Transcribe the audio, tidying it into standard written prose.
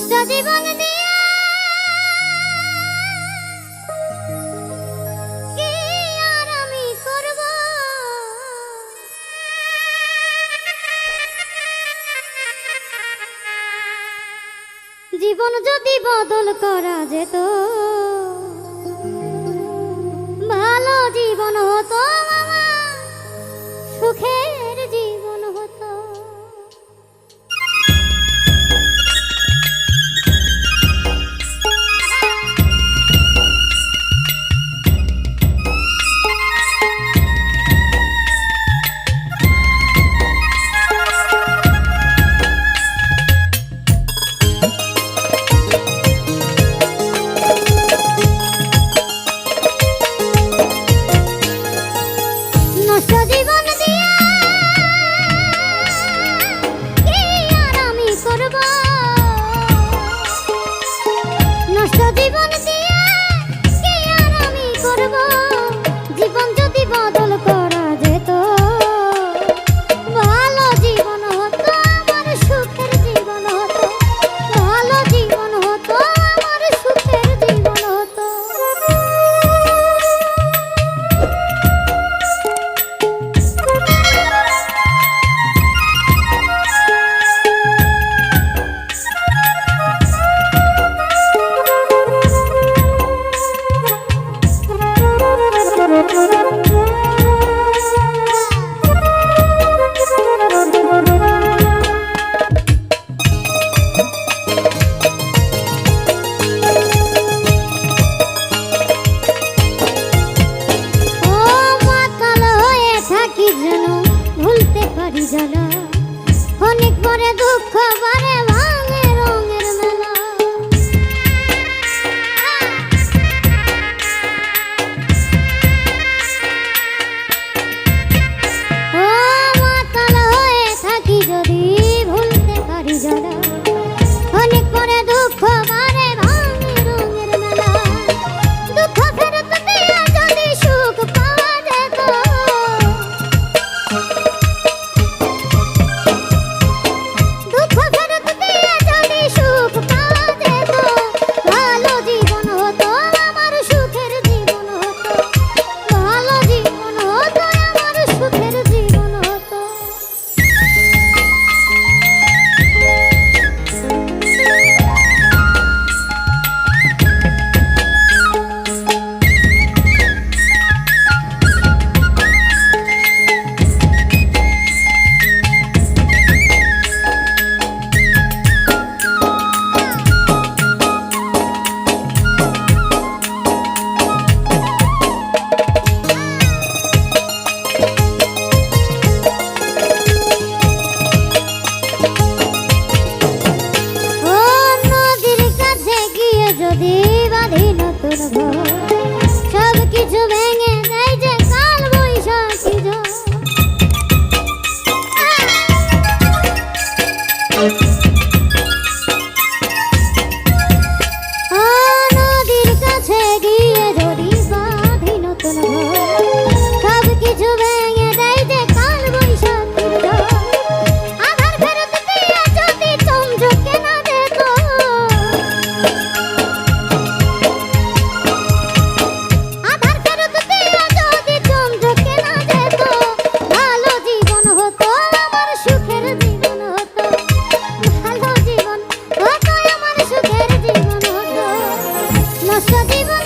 নষ্ট জীবন দিয়ে কি আর আমি করব? জীবন যদি বদল করা যেত, ভালো জীবন হতো মামা, সুখের জীবন হতো। নষ্ট জীবন দিয়ে কি আর আমি করব? নষ্ট জীবন দিয়ে কি আর আমি করব? জীবন যদি বদল করা যেত, ভালো জীবন হতো আমার, সুখের জীবন হতো। ভালো জীবন হতো আমার, সুখের জীবন হতো। জ্বালা অনেক পরে দুঃখ বারে ভাঙে রঙের মেলা। ও মাতাল হয়ে থাকি যদি ভুলতে পারি জ্বালা, অনেক পরে দুঃখ বারে ভাঙে রঙের মেলা। দুঃখ ফেরত দিয়ে যদি সুখ পাওয়া যেত, যদি বাঁধি নতুন ঘর, সব কিছু ভেঙে দেয় যে কাল বৈশাখী ঝড়। নদীর কাছে গিয়ে যদি বাঁধি নতুন ঘর, সব কিছু ভেঙে দেয় যে কাল বৈশাখী ঝড়। আধার ফেরত দিয়ে যদি চমচকে না যেত, নষ্ট জীবন